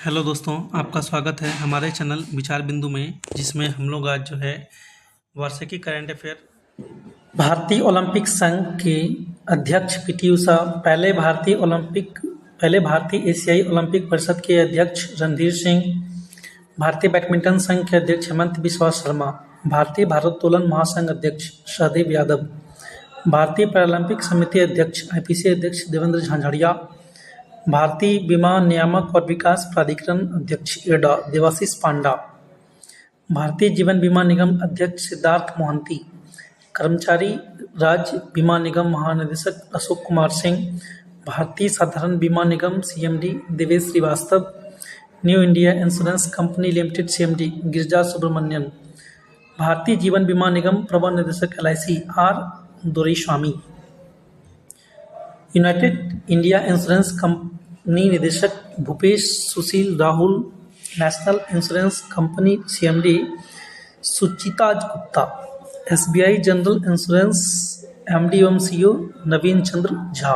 Hello दोस्तों, आपका स्वागत है हमारे चैनल विचार बिंदु में, जिसमें हम लोग आज जो है वार्षिकी करंट अफेयर। भारतीय ओलंपिक संघ के अध्यक्ष पीटी उषा, पहले भारतीय एशियाई ओलंपिक परिषद के अध्यक्ष रणधीर सिंह, भारतीय बैडमिंटन संघ के अध्यक्ष हेमंत बिस्वा शर्मा, भारतीय भारोत्तोलन महासंघ अध्यक्ष सहदेव यादव, भारतीय पैरालंपिक समिति अध्यक्ष आईपीसी अध्यक्ष देवेंद्र झांझड़िया, भारतीय विमान नियामक और विकास प्राधिकरण अध्यक्ष इरडा देवाशीष पांडा, भारतीय जीवन बीमा निगम अध्यक्ष सिद्धार्थ मोहंती, कर्मचारी राज्य बीमा निगम महानिदेशक Ashok Kumar Singh, Bharatiya Sadharan Bima Nigam CMD Devesh Srivastava, New India Insurance Company Limited CMD Girija Subramanian, Bharatiya Jeevan Bima Nigam प्रबंध निदेशक LIC R Doraiswamy, United India Insurance Company निदेशक Bhupesh Sushil Rahul, National Insurance Company CMD Suchita Gupta, SBI General Insurance MD एवं सीईओ नवीन चंद्र झा।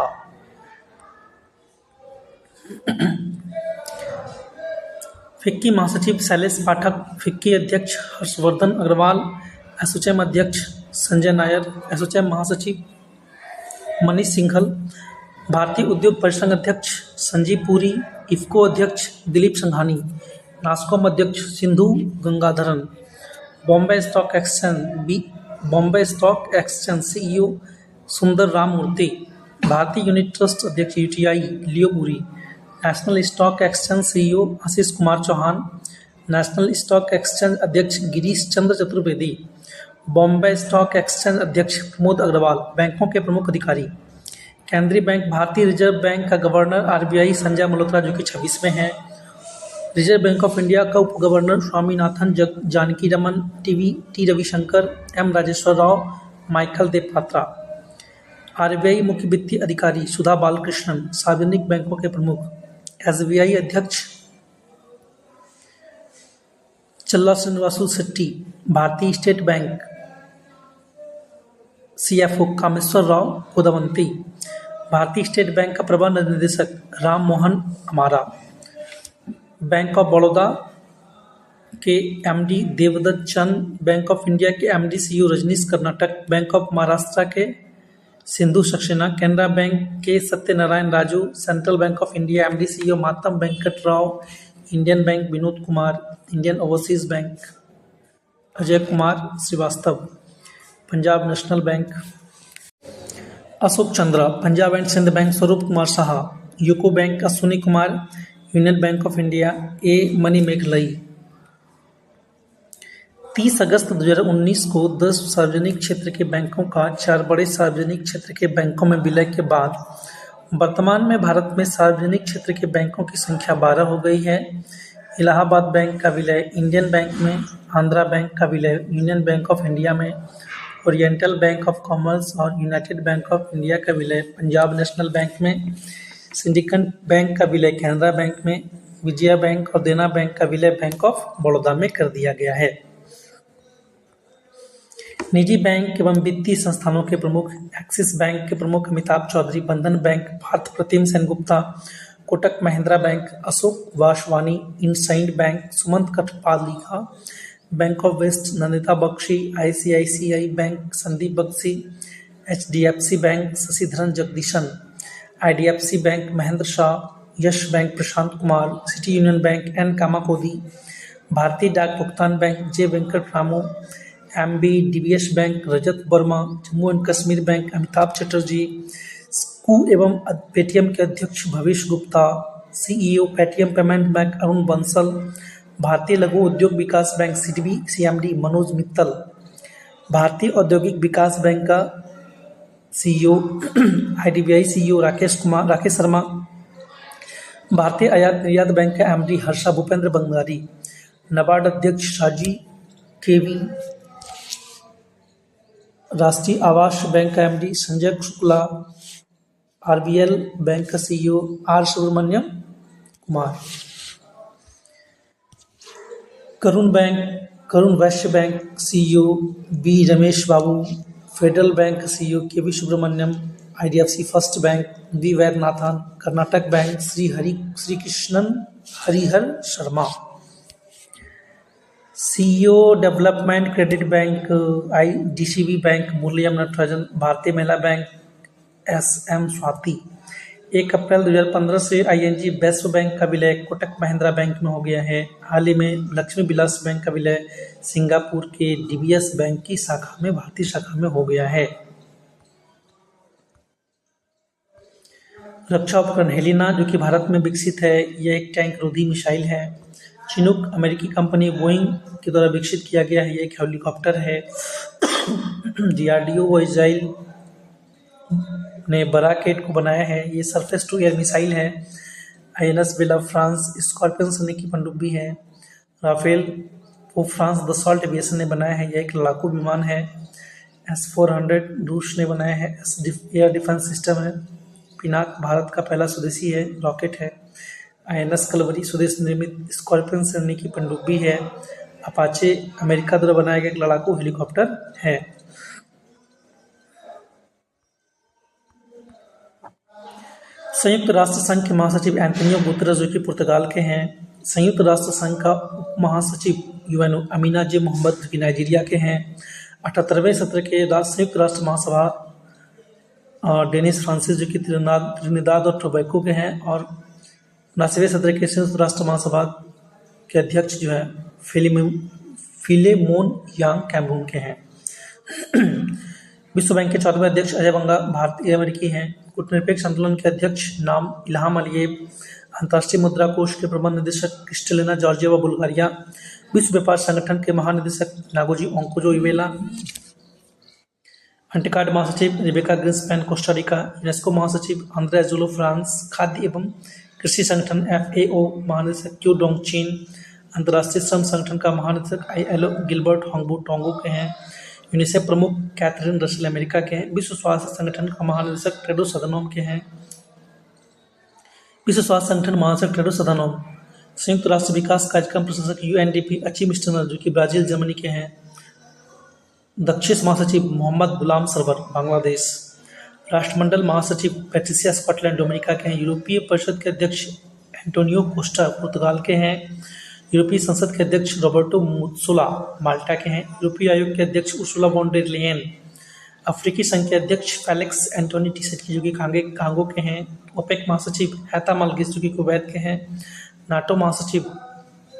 फिक्की महासचिव शैलेश पाठक, फिक्की अध्यक्ष हर्षवर्धन अग्रवाल, एसोचैम अध्यक्ष संजय नायर, एसोचैम महासचिव मनीष सिंघल, भारतीय उद्योग परिसंघ अध्यक्ष संजीव पुरी, इफ्को अध्यक्ष दिलीप संघानी, नास्कॉम अध्यक्ष Sindhu Gangadharan, Bombay Stock Exchange CEO Sundar Ram Murthy, Bharatiya Unit Trust अध्यक्ष UTI Leo Puri, National Stock Exchange CEO Ashish Kumar Chauhan, National Stock Exchange अध्यक्ष गिरीश चंद्र चतुर्वेदी, बॉम्बे स्टॉक एक्सचेंज अध्यक्ष प्रमोद अग्रवाल, बैंकों के प्रमुख अधिकारी, केंद्रीय बैंक भारतीय रिजर्व बैंक का गवर्नर आरबीआई संजय मल्होत्रा जो कि 26वें हैं, रिजर्व बैंक ऑफ इंडिया का उप governor Swaminathan Janakiraman, T Ravishankar, M Rajeshwar Rao, Michael Dev Patra, RBI मुख्य वित्तीय अधिकारी सुधा बालकृष्णन, सार्वजनिक बैंकों के प्रमुख, एसबीआई अध्यक्ष चल्ला Srinivasu Shetty, Bharatiya State Bank CFO Kameshwar Rao Godavarthi, Bharatiya State bank का प्रबंध निदेशक राम मोहन अमारा, बैंक ऑफ बड़ौदा के एमडी देवदत्त चंद, बैंक ऑफ इंडिया के MD CEO Rajneesh Karnatak, Bank of Maharashtra के सिंधु सक्सेना, कैनरा बैंक के Satyanarayana Raju, Central Bank of India MD CEO Matam Venkata Rao, Indian Bank Vinod Kumar, Indian Overseas Bank Ajay Kumar Srivastava, Punjab National Bank Ashok Chandra, Punjab and Sind Bank Swarup Kumar Saha, UCO Bank Ashwini Kumar, Union Bank of India A Manimekhalai. 30 अगस्त 2019 को 10 सार्वजनिक क्षेत्र के बैंकों का 4 बड़े सार्वजनिक क्षेत्र के बैंकों में विलय के बाद वर्तमान में भारत में सार्वजनिक क्षेत्र के बैंकों की संख्या 12 हो गई है। इलाहाबाद बैंक का विलय इंडियन बैंक में, आंध्रा बैंक का विलय यूनियन बैंक ऑफ इंडिया में, ओरिएंटल बैंक ऑफ कॉमर्स और यूनाइटेड बैंक ऑफ इंडिया का विलय पंजाब नेशनल बैंक में, सिंडिकेट बैंक का विलय कैनरा बैंक में, विजया बैंक और देना बैंक का विलय बैंक ऑफ बड़ौदा में कर दिया गया है। निजी बैंक एवं वित्तीय संस्थानों के प्रमुख एक्सिस बैंक के प्रमुख Amitabh Chaudhary, Bandhan Bank Partha Pratim Sengupta, Kotak Mahindra Bank Ashok Vaswani, IndusInd Bank Sumant Kathpalia, Bank of West Nandita Bakshi, ICICI Bank Sandeep Bakhshi, HDFC Bank Sashidharan Jagdishan, IDFC Bank Mahendra Shah, Yes Bank Prashant Kumar, City Union Bank N Kamakodi, Bharatiya Dak Bhugtan Bank J Venkatramu, MB DBS Bank Rajat Verma, Jammu and Kashmir Bank Amitabh Chatterjee, स्कू एवं पेटीएम के अध्यक्ष Bhavesh Gupta, CEO Paytm payment Bank Arun Bansal, Bharatiya Laghu Udyog Vikas Bank CDB CMD Manoj Mittal, Bharatiya Audyogik Vikas Bank का CEO IDBI CEO Rakesh Sharma, Bharatiya Aayat Niryat Bank का MD Harsha Bhupendra Bangari, NABARD अध्यक्ष Shaji KV, Rashtriya Awas Bank का MD Sanjay Shukla, RBL Bank का CEO R Subramaniam Kumar, Karur Vysya Bank CEO B Ramesh Babu, Federal Bank CEO KV Subramaniam, IDFC First Bank V Vaidyanathan, Karnataka Bank Shri Krishnan Harihara Sharma. CEO Development Credit Bank IDCB Bank Murali Natarajan. Bharatiya Mahila bank SM Swati. 1 अप्रैल 2015 से ING बेस्व bank का विलय Kotak Mahindra bank में हो गया है। हाल ही में लक्ष्मी विलास बैंक का विलय सिंगापुर के DBS बैंक की शाखा में, भारतीय शाखा में हो गया है। रक्षा उपकरण हेलिना जो कि भारत में विकसित है, यह एक टैंक रोधी मिसाइल है। चिनूक अमेरिकी कंपनी बोइंग के द्वारा विकसित किया गया है, यह एक हेलीकॉप्टर है। DRDO व इजराइल ने बराकेट को बनाया है, ये सरफेस टू एयर मिसाइल है। INS बेला फ्रांस स्कॉर्पियन श्रेणी की पनडुब्बी है। राफेल को फ्रांस दसॉल्ट एविएशन ने बनाया है, यह एक लड़ाकू विमान है। S-400 रूस ने बनाया है, एयर डिफेंस सिस्टम है। पिनाक भारत का पहला स्वदेशी है, रॉकेट है। INS कलवरी स्वदेश निर्मित स्कॉर्पियन श्रेणी की पनडुब्बी है। अपाचे अमेरिका द्वारा बनाया गया एक लड़ाकू हेलीकॉप्टर है। संयुक्त राष्ट्र संघ के महासचिव एंटोनियो गुतेरेस जो कि पुर्तगाल के हैं। संयुक्त राष्ट्र संघ का उप महासचिव UN अमीना जे मोहम्मद जो कि नाइजीरिया के हैं। 78वें सत्र के संयुक्त राष्ट्र महासभा डेनिस फ्रांसिस जो कि त्रिनिदाद और टोबैको के हैं। और 79वें सत्र के संयुक्त राष्ट्र महासभा के अध्यक्ष जो है फिलेमोन यांग कैमरून के हैं। विश्व बैंक के 14वें अध्यक्ष अजय बंगा भारतीय अमेरिकी हैं। कूटनिरपेक्ष आंदोलन के अध्यक्ष नाम इल्हाम अलियेव। अंतर्राष्ट्रीय मुद्रा कोष के प्रबंध निदेशक क्रिस्टलिना जॉर्जिएवा बुल्गारिया। विश्व व्यापार संगठन के महानिदेशक नागोजी ओंकोजो इवेला। अंटिकाड महासचिव रिबेका ग्रिन्सपैन कोस्टारिका। यूनेस्को महासचिव आंद्रे अजूलो फ्रांस। खाद्य एवं कृषि संगठन FAO महानिदेशक क्यू डोंग चीन। अंतर्राष्ट्रीय श्रम संगठन का महानिदेशक ILO गिलबर्ट होंगबू टोंगो के हैं। यूनिसेफ प्रमुख कैथरीन रसेल अमेरिका के हैं। विश्व स्वास्थ्य संगठन का महानिदेशक टेड्रोस अधानोम के हैं। विश्व स्वास्थ्य संगठन महानिदेशक टेड्रोस अधानोम। संयुक्त राष्ट्र विकास कार्यक्रम प्रशासक UNDP अचीम स्टनर जो कि ब्राजील जर्मनी के हैं। दक्षिण महासचिव मोहम्मद गुलाम सरवर बांग्लादेश। राष्ट्रमंडल महासचिव पैट्रिसिया स्कॉटलैंड डोमिनिका के हैं। यूरोपीय परिषद के अध्यक्ष एंटोनियो कोस्टा पुर्तगाल के हैं। यूरोपीय संसद के अध्यक्ष रॉबर्टो मुत्सोला माल्टा के हैं। यूरोपीय आयोग के अध्यक्ष उर्सुला वॉन डेर लेयन। अफ्रीकी संघ के अध्यक्ष फेलिक्स एंटोनी टिसेटकी जो कि कांगो के हैं। ओपेक महासचिव हैथम अल-गिस जो कि कुवैत के हैं। नाटो महासचिव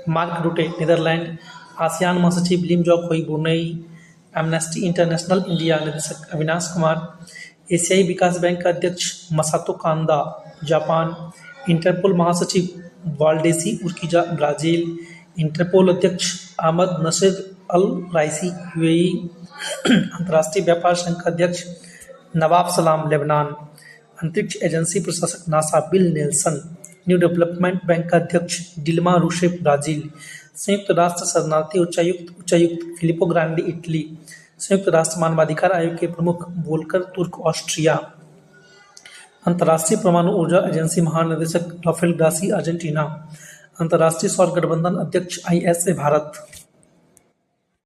मार्क रुटे नीदरलैंड। आसियान महासचिव लिम जॉक होई ब्रुनेई। एमनेस्टी इंटरनेशनल इंडिया निदेशक अविनाश कुमार। एशियाई विकास बैंक का अध्यक्ष मसातो कांदा जापान। इंटरपोल महासचिव वाल्डेसी उर्किजा ब्राजील। इंटरपोल अध्यक्ष अहमद नसीर अल राइसी UAE। अंतर्राष्ट्रीय व्यापार संघ का अध्यक्ष नवाब सलाम लेबनान। अंतरिक्ष एजेंसी प्रशासक NASA bill Nelson. New development bank का अध्यक्ष डिल्मा रूसेफ ब्राजील। संयुक्त राष्ट्र शरणार्थी उच्चायुक्त फिलिपो ग्रांडी इटली। संयुक्त राष्ट्र मानवाधिकार आयोग के प्रमुख वोल्कर तुर्क ऑस्ट्रिया। अंतर्राष्ट्रीय परमाणु ऊर्जा एजेंसी महानिदेशक राफेल ग्रासी अर्जेंटीना। अंतर्राष्ट्रीय सौर गठबंधन अध्यक्ष ISA भारत।